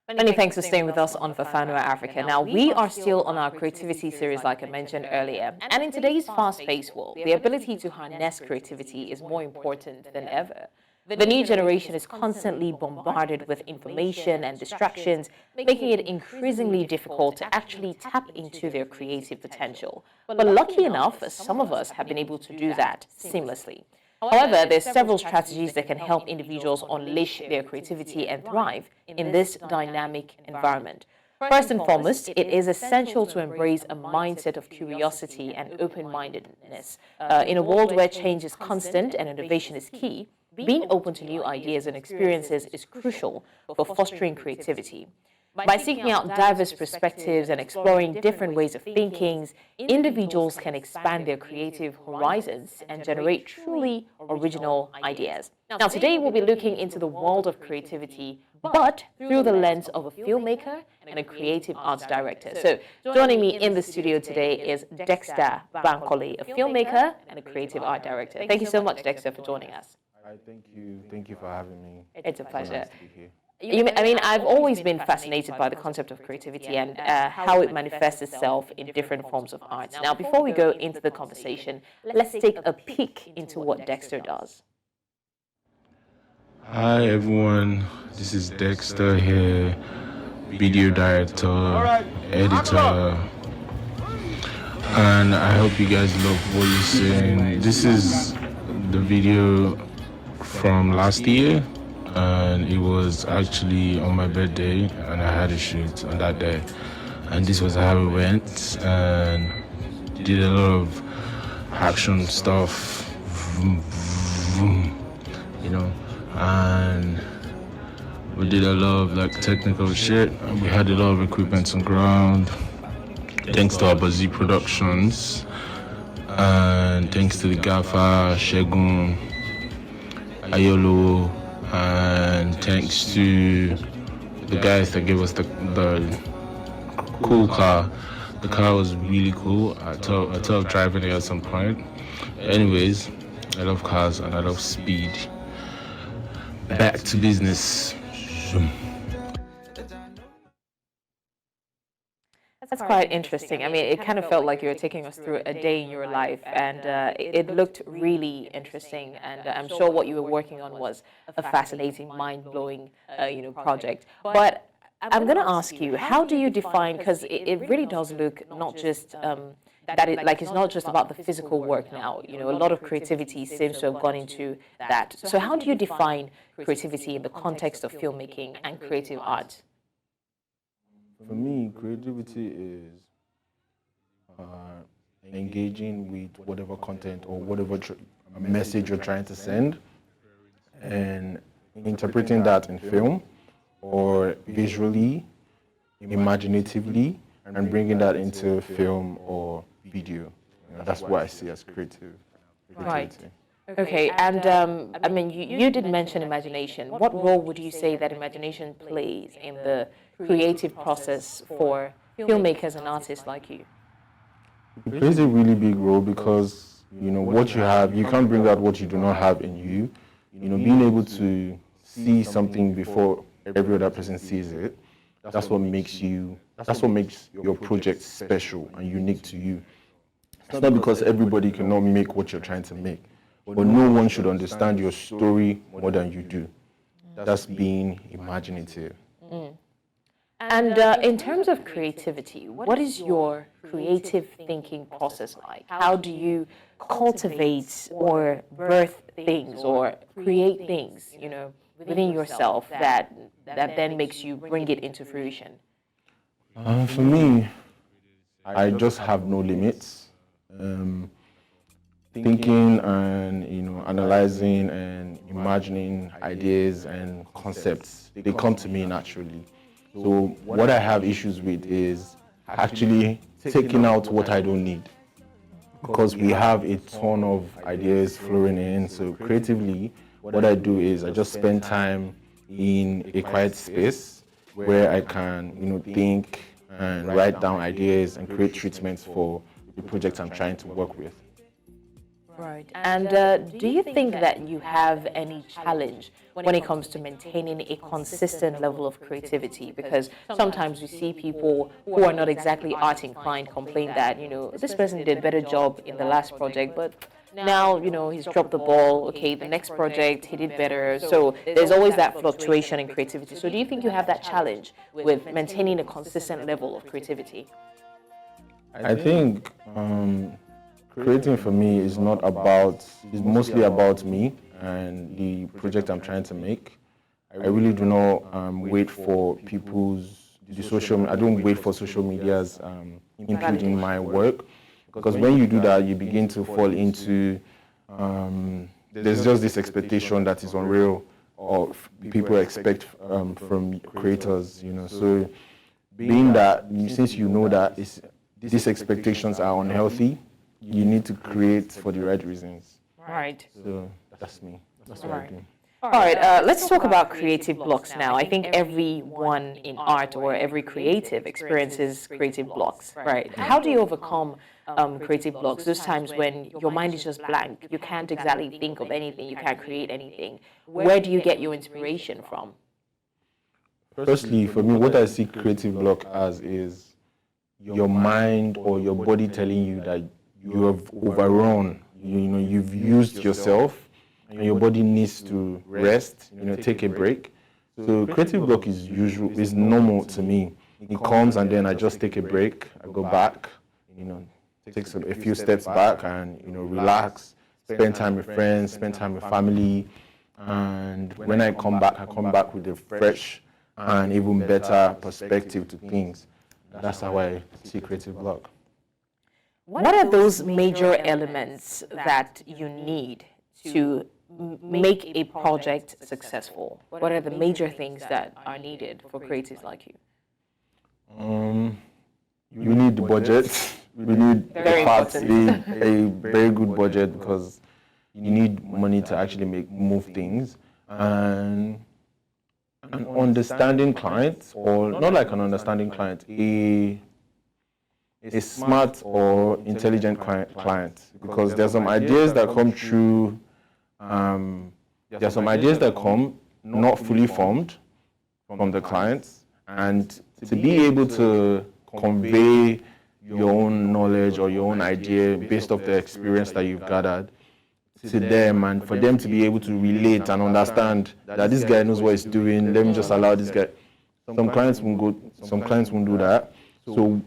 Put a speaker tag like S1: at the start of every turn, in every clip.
S1: Many thanks for staying with us on Fafanua Africa. Now, we are still on our creativity series, like I mentioned earlier. And in today's fast-paced world, the ability to harness creativity is more important than ever. The new generation is constantly bombarded with information and distractions, making it increasingly difficult to actually tap into their creative potential. But lucky enough, some of us have been able to do that seamlessly. However, there's several strategies that can help individuals unleash their creativity and thrive in this dynamic environment. First and foremost, it is essential to embrace a mindset of curiosity and open-mindedness. In a world where change is constant and innovation is key, being open to new ideas and experiences is crucial for fostering creativity. By seeking out diverse perspectives and exploring different ways of thinking, individuals can expand their creative horizons and generate truly original ideas. Now, today we'll be looking into the world of creativity, but through the lens of a filmmaker and a creative arts director. So, joining me in the studio today is Dexter Bankole, a filmmaker and a creative art director. Thank you so much, Dexter, for joining us.
S2: Thank you. Thank you for having me.
S1: It's a pleasure.
S2: Nice to be here.
S1: I mean, I've always been fascinated by the concept of creativity and how it manifests itself in different forms of art. Now, before we go into the conversation, let's take a peek into what Dexter does.
S3: Hi everyone, this is Dexter here, video director, editor, and I hope you guys love what you're seeing. This is the video from last year, and it was actually on my birthday, and I had a shoot on that day, and this was how it went, and did a lot of action stuff, you know, and we did a lot of like technical shit, and we had a lot of equipment on ground, thanks to Abazi Productions, and thanks to the gaffer Shegun Ayolo, and thanks to the guys that gave us the cool car. The car was really cool. I thought of driving it at some point. Anyways, I love cars and I love speed. Back to business.
S1: That's quite interesting. I mean, it kind of felt like you were taking us through a day in your life, and it looked really interesting. And I'm sure what you were working on was a fascinating, mind-blowing, project. But I'm going to ask you, how do you define? Because it really does look not just it's not just about the physical work now. You know, a lot of creativity seems to have gone into that. So how do you define creativity in the context of filmmaking and creative art?
S2: For me, creativity is engaging with whatever content or whatever message you're trying to send, and interpreting that in film or visually, imaginatively, and bringing that into film or video. You know, that's what I see as creativity.
S1: Right. Okay, and I mean, you did mention imagination. What role would you say that imagination plays in the creative process for filmmakers and artists like you?
S2: It plays a really big role because, you know, what you have, you can't bring out what you do not have in you. You know, being able to see something before every other person sees it, that's what makes your project special and unique to you. It's not because everybody cannot make what you're trying to make, but no one should understand your story more than you do. That's being imaginative.
S1: And in terms of creativity, what is your creative thinking process like? How do you cultivate or birth things or create things, you know, within yourself that then makes you bring it into fruition?
S2: For me, I just have no limits. Thinking and, you know, analyzing and imagining ideas and concepts, they come to me naturally. So what I have issues with is actually taking out what I don't need, because we have a ton of ideas flowing in. So creatively, what I do is I just spend time in a quiet space where I can, you know, think and write down ideas and create treatments for the project I'm trying to work with.
S1: Right. And do you think that you have any challenge when it comes to maintaining a consistent level of creativity? Because sometimes we see people who are not exactly art inclined complain that, this person did a better job in the last project, but now, he's dropped the ball. Okay, the next project, he did better. So there's always that fluctuation in creativity. So do you think you have that challenge with maintaining a consistent level of creativity?
S2: I think creating for me is mostly about me and the project I'm trying to make. I really do not wait for I don't wait for social media's input in my work, because when you do that, you begin to fall into, there's just this expectation that is unreal, or people expect from creators, So being that, since you know that these expectations are unhealthy, you need to create for the right reasons.
S1: Right.
S2: So that's me. That's what I do.
S1: All right, let's talk about creative blocks now. I think everyone in art or every creative experiences creative blocks, right? How do you overcome creative blocks? Those times when your mind is just blank, you can't exactly think of anything, you can't create anything. Where do you get your inspiration from?
S2: Firstly, for me, what I see creative block as is your mind or your body telling you that you have overrun, you've used yourself, and your body needs to rest, take a break. So creative block is normal to me. It comes and then I just take a break, I go back, take a few steps back and, relax, spend time with friends, spend time with family. And when I come back with a fresh and even better perspective to things. That's how I see creative block.
S1: What are those major elements that you need to make a project successful? What are the major things that are needed for creatives like you?
S2: You need the budget. We need a very good budget, because you need money to actually move things, and an understanding client, or not like an understanding client, a smart or intelligent client, because there's some ideas that come through. There are some ideas that come not fully formed from the clients, and to be able to convey your own knowledge or your own idea based off the experience that you've gathered to them, and for them to be able to relate and understand that this guy knows what he's doing, let me just allow this guy. Some clients won't do that. So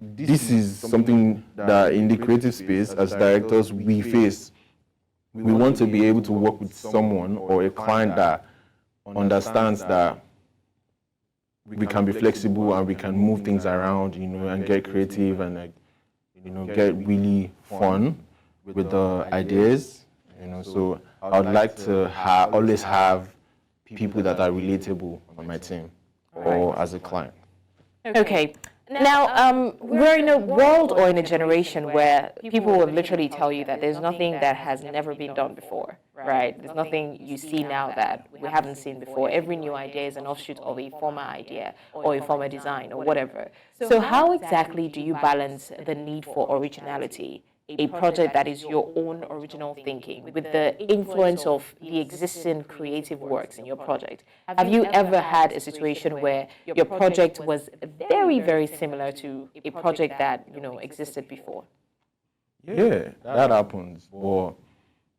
S2: this is something that in the creative space, as directors, we face. We want to be able to work with someone or a client that understands that we can be flexible and we can move things around, and get creative and get really fun with the ideas, So I would like to always have people that are relatable on my team or as a client.
S1: Okay. Now, we're in a world or in a generation where people will literally tell you that there's nothing that has never been done before, right? There's nothing you see now that we haven't seen before. Every new idea is an offshoot of a former idea or a former design or whatever. So how exactly do you balance the need for originality, a project that is your own original thinking, with the influence of the existing creative works in your project? Have you ever had a situation where your project was very, very similar to a project that, existed before?
S2: Yeah, that happens. But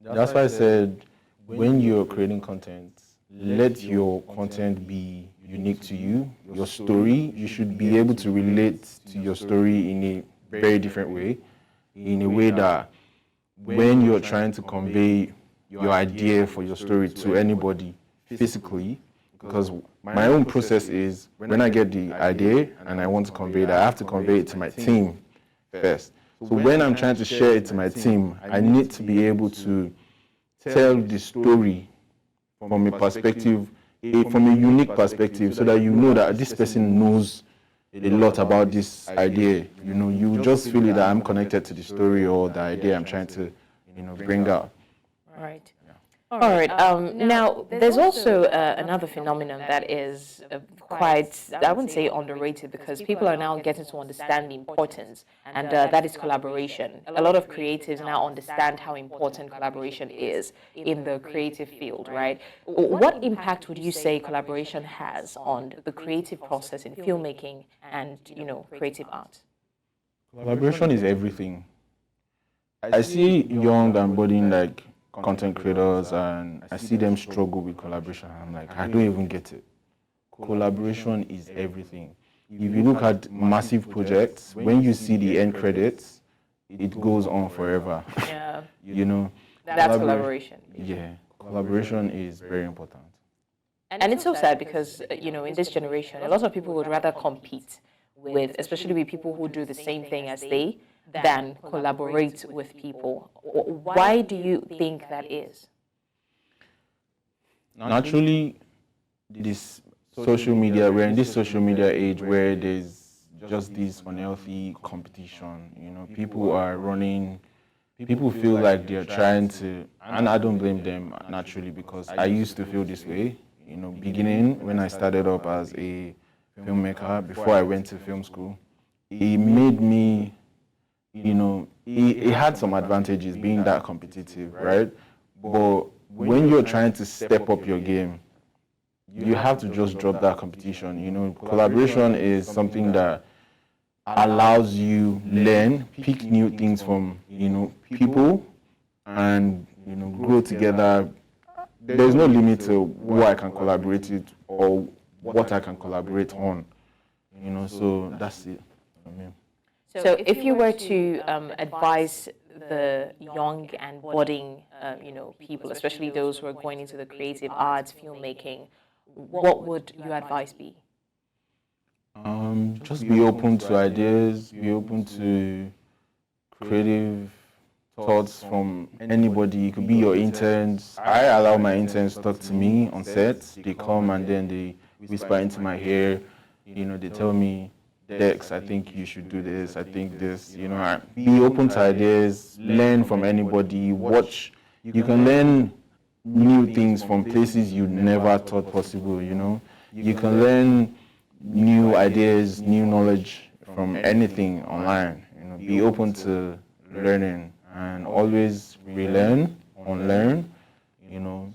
S2: that's why I said, when you're creating content, let your content be unique to you, your story. You should be able to relate to your story in a very different way, in a way that when you're trying to convey your idea for your story to anybody physically, because my own process is, when I get the idea and I want to convey that, I have to convey it to my team first. So when I'm trying to share it to my team, I need to be able to tell the story from a perspective, from a unique perspective, so that you know that this person knows a lot about this idea. You just feel that I'm connected to the story or the idea I'm trying to, bring out.
S1: Right. All right. Now, there's also another phenomenon that is quite, I wouldn't say underrated, because people are now getting to understand the importance, and that is collaboration. A lot of creatives now understand how important collaboration is in the creative field, right? What impact would you say collaboration has on the creative process in filmmaking and, creative art?
S2: Collaboration is everything. I see young and budding like content creators, and I see them struggle with collaboration. I'm like, I don't even get it. Collaboration is everything. If you look at massive projects, when you see the end credits, it goes on forever.
S1: Yeah.
S2: That's
S1: collaboration.
S2: Yeah, collaboration is very important.
S1: And it's so sad because, in this generation, a lot of people would rather compete with, especially with people who do the same thing as they, than collaborate with people. Why do you think that is?
S2: Naturally, this social media, we're in this social media age where there's just this unhealthy competition. People are running, people feel like they're trying to, and I don't blame them naturally, because I used to feel this way, beginning when I started up as a filmmaker before I went to film school. It made me, it had some advantages being that competitive, right? But when you're trying to step up your game, you have to just drop that competition. Collaboration is something that allows you learn, pick new things from, people, and, grow together. There's no limit to who I can collaborate with or what I can collaborate on, so that's it.
S1: So if you were to advise the young and budding, people, especially those who are going into the creative arts, filmmaking, what would your advice be?
S2: Just be open to ideas, be open to creative thoughts from anybody. It could be your interns. I allow my interns to talk to me on set. They come and then they whisper into my ear. They tell me, Dex, I think you should do this. I think this. Be open to ideas. Learn from anybody. Watch. You can learn new things from places you never thought possible. You can learn new ideas, new knowledge from anything online. Be open to learning and always relearn, unlearn.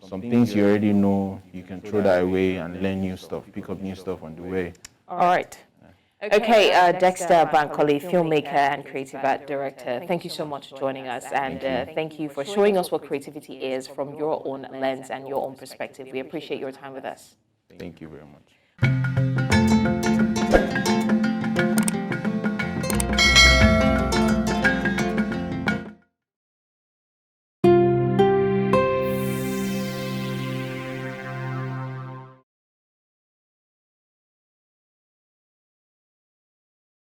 S2: Some things you already know, you can throw that away and learn new stuff, pick up new stuff on the way.
S1: All right. Okay, Dexter Bankole, filmmaker and creative art director, thank you so much for joining us, and thank you for showing us what creativity is from your own lens and your own perspective. We appreciate your time with us.
S2: Thank you very much.